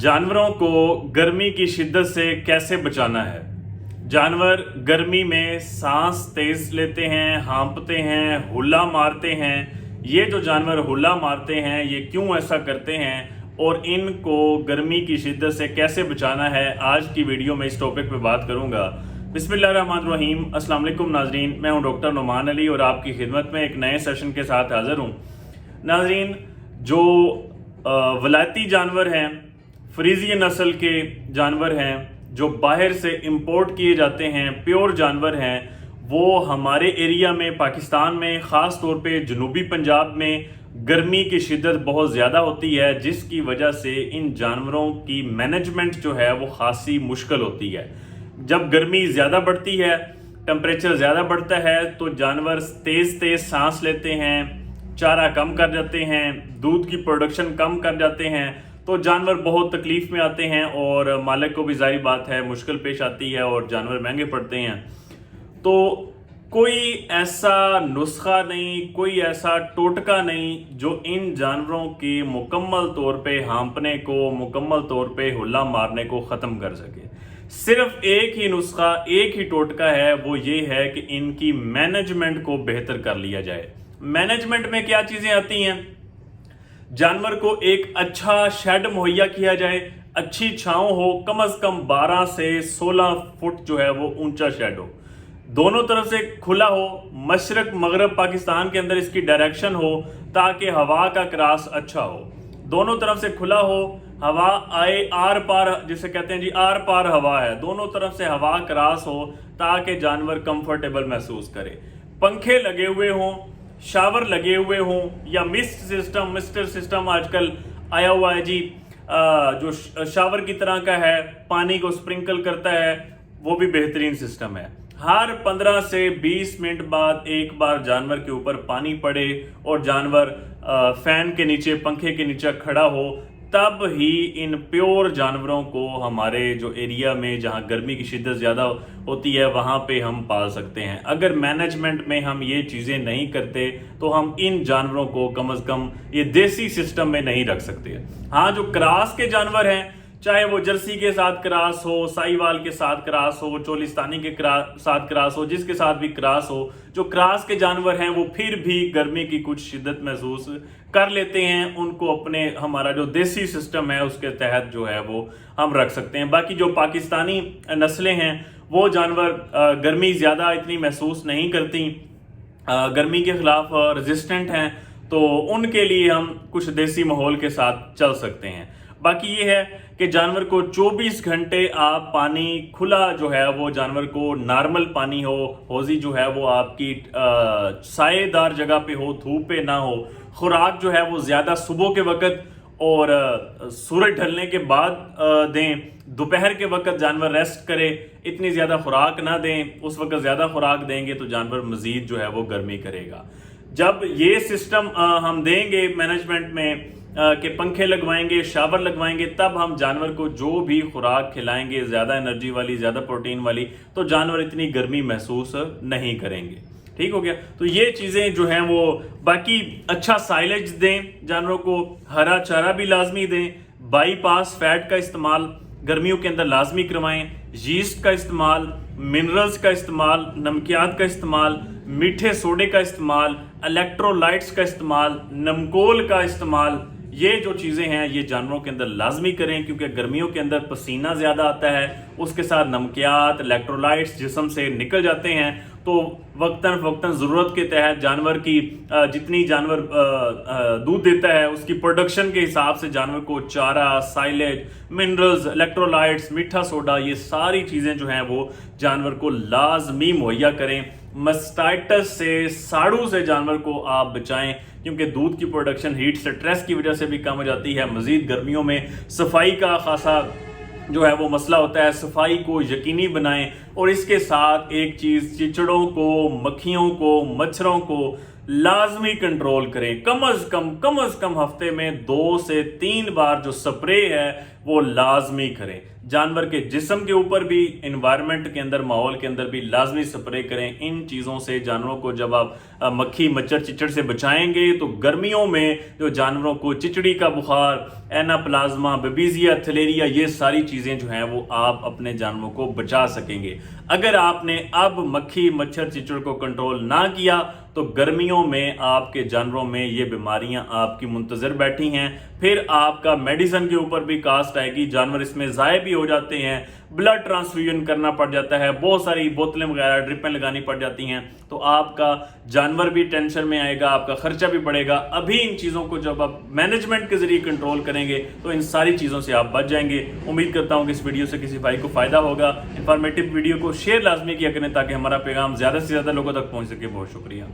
जानवरों को गर्मी की शिद्दत से कैसे बचाना है। जानवर गर्मी में सांस तेज लेते हैं, हाँफते हैं, हुल्ला मारते हैं। ये जो जानवर हुल्ला मारते हैं ये क्यों ऐसा करते हैं और इनको गर्मी की शिद्दत से कैसे बचाना है, आज की वीडियो में इस टॉपिक पे बात करूंगा। बिस्मिल्लाहिर्रहमानिर्रहीम। अस्सलाम वालेकुम नाजरीन, मैं हूं डॉक्टर नुमान अली और आपकी खिदमत में एक नए सेशन के साथ हाजिर हूं। नाजरीन, जो वलायती जानवर हैं, फ्रीजियन नस्ल के जानवर हैं, जो बाहर से इंपोर्ट किए जाते हैं, प्योर जानवर हैं, वो हमारे एरिया में पाकिस्तान में ख़ास तौर पे जनूबी पंजाब में गर्मी की शिद्दत बहुत ज़्यादा होती है, जिसकी वजह से इन जानवरों की मैनेजमेंट जो है वो खासी मुश्किल होती है। जब गर्मी ज़्यादा बढ़ती है, टेम्परेचर ज़्यादा बढ़ता है, तो जानवर तेज़ तेज़ सांस लेते हैं, चारा कम कर जाते हैं, दूध की प्रोडक्शन कम कर जाते हैं, तो जानवर बहुत तकलीफ में आते हैं और मालिक को भी जाहिर बात है मुश्किल पेश आती है और जानवर महंगे पड़ते हैं। तो कोई ऐसा नुस्खा नहीं, कोई ऐसा टोटका नहीं जो इन जानवरों की मुकम्मल तौर पे हाँफने को, मुकम्मल तौर पे हुल्ला मारने को ख़त्म कर सके। सिर्फ एक ही नुस्खा, एक ही टोटका है, वो ये है कि इनकी मैनेजमेंट को बेहतर कर लिया जाए। मैनेजमेंट में क्या चीज़ें आती हैं? जानवर को एक अच्छा शेड मुहैया किया जाए, अच्छी छांव हो, कम से कम 12 से 16 फुट जो है वो ऊंचा शेड हो, दोनों तरफ से खुला हो, मशरक मगरब पाकिस्तान के अंदर इसकी डायरेक्शन हो ताकि हवा का क्रॉस अच्छा हो, दोनों तरफ से खुला हो, हवा आए आर पार, जिसे कहते हैं जी आर पार हवा है, दोनों तरफ से हवा क्रॉस हो ताकि जानवर कंफर्टेबल महसूस करे। पंखे लगे हुए हों, शावर लगे हुए हों या मिस्टर सिस्टम आजकल आया हुआ है जी, जो शावर की तरह का है, पानी को स्प्रिंकल करता है, वो भी बेहतरीन सिस्टम है। हर 15 से 20 मिनट बाद एक बार जानवर के ऊपर पानी पड़े और जानवर फैन के नीचे, पंखे के नीचे खड़ा हो, तब ही इन प्योर जानवरों को हमारे जो एरिया में जहां गर्मी की शिद्दत ज़्यादा होती है वहां पे हम पाल सकते हैं। अगर मैनेजमेंट में हम ये चीज़ें नहीं करते तो हम इन जानवरों को कम से कम ये देसी सिस्टम में नहीं रख सकते। हाँ, जो क्रॉस के जानवर हैं, चाहे वो जर्सी के साथ क्रॉस हो, साहिवाल के साथ क्रॉस हो, चोलिस्तानी के साथ क्रॉस हो, जिसके साथ भी क्रॉस हो, जो क्रॉस के जानवर हैं वो फिर भी गर्मी की कुछ शिद्दत महसूस कर लेते हैं। उनको अपने हमारा जो देसी सिस्टम है उसके तहत जो है वो हम रख सकते हैं। बाकी जो पाकिस्तानी नस्लें हैं वो जानवर गर्मी ज़्यादा इतनी महसूस नहीं करती, गर्मी के खिलाफ रेजिस्टेंट हैं, तो उनके लिए हम कुछ देसी माहौल के साथ चल सकते हैं। बाकी ये है कि जानवर को 24 घंटे आप पानी खुला जो है वो जानवर को नॉर्मल पानी हो, हौजी जो है वो आपकी सायेदार जगह पे हो, धूप पे ना हो, खुराक जो है वो ज़्यादा सुबह के वक्त और सूरज ढलने के बाद दें, दोपहर के वक्त जानवर रेस्ट करे, इतनी ज़्यादा खुराक ना दें, उस वक्त ज़्यादा खुराक देंगे तो जानवर मज़ीद जो है वो गर्मी करेगा। जब ये सिस्टम हम देंगे मैनेजमेंट में के पंखे लगवाएंगे, शावर लगवाएंगे, तब हम जानवर को जो भी खुराक खिलाएंगे ज़्यादा एनर्जी वाली, ज़्यादा प्रोटीन वाली, तो जानवर इतनी गर्मी महसूस नहीं करेंगे। ठीक हो गया। तो ये चीज़ें जो हैं वो, बाकी अच्छा साइलेज दें, जानवरों को हरा चारा भी लाजमी दें, बाईपास फैट का इस्तेमाल गर्मियों के अंदर लाजमी करवाएं, यीस्ट का इस्तेमाल, मिनरल्स का इस्तेमाल, नमकियात का इस्तेमाल, मीठे सोडे का इस्तेमाल, इलेक्ट्रोलाइट्स का इस्तेमाल, नमकोल का इस्तेमाल, ये जो चीज़ें हैं ये जानवरों के अंदर लाजमी करें, क्योंकि गर्मियों के अंदर पसीना ज़्यादा आता है, उसके साथ नमकियात, इलेक्ट्रोलाइट्स जिस्म से निकल जाते हैं, तो वक्तन ज़रूरत के तहत जानवर की जितनी जानवर दूध देता है उसकी प्रोडक्शन के हिसाब से जानवर को चारा, साइलेज, मिनरल्स, इलेक्ट्रोलाइट्स, मीठा सोडा, ये सारी चीज़ें जो हैं वो जानवर को लाजमी मुहैया करें। मस्टाइटस से, साड़ू से जानवर को आप बचाएं, क्योंकि दूध की प्रोडक्शन हीट स्ट्रेस की वजह से भी कम हो जाती है। मज़ीद गर्मियों में सफाई का खासा जो है वो मसला होता है, सफाई को यकीनी बनाएं। और इसके साथ एक चीज़, चिचड़ों को, मक्खियों को, मच्छरों को लाजमी कंट्रोल करें। कम से कम हफ्ते में 2 से 3 बार जो स्प्रे है वो लाजमी करें। जानवर के जिस्म के ऊपर भी, इन्वायरमेंट के अंदर, माहौल के अंदर भी लाजमी स्प्रे करें। इन चीज़ों से जानवरों को जब आप मक्खी मच्छर चिचड़ से बचाएंगे तो गर्मियों में जो जानवरों को चिचड़ी का बुखार, एनाप्लाज्मा, बेबीजिया, थलेरिया, ये सारी चीज़ें जो हैं वो आप अपने जानवरों को बचा सकेंगे। अगर आपने अब मक्खी मच्छर चिचड़ को कंट्रोल ना किया तो गर्मियों में आपके जानवरों में ये बीमारियां आपकी मुंतजर बैठी हैं। फिर आपका मेडिसिन के ऊपर भी कास्ट आएगी, जानवर इसमें ज़ाये भी हो जाते हैं, ब्लड ट्रांसफ्यूजन करना पड़ जाता है, बहुत सारी बोतलें वगैरह ड्रिपें लगानी पड़ जाती हैं, तो आपका जानवर भी टेंशन में आएगा, आपका खर्चा भी बढ़ेगा। अभी इन चीज़ों को जब आप मैनेजमेंट के जरिए कंट्रोल करेंगे तो इन सारी चीज़ों से आप बच जाएंगे। उम्मीद करता हूँ कि इस वीडियो से किसी भाई को फ़ायदा होगा। इंफॉर्मेटिव वीडियो को शेयर लाजमी किया करें ताकि हमारा पैगाम ज़्यादा से ज़्यादा लोगों तक पहुँच सके। बहुत शुक्रिया।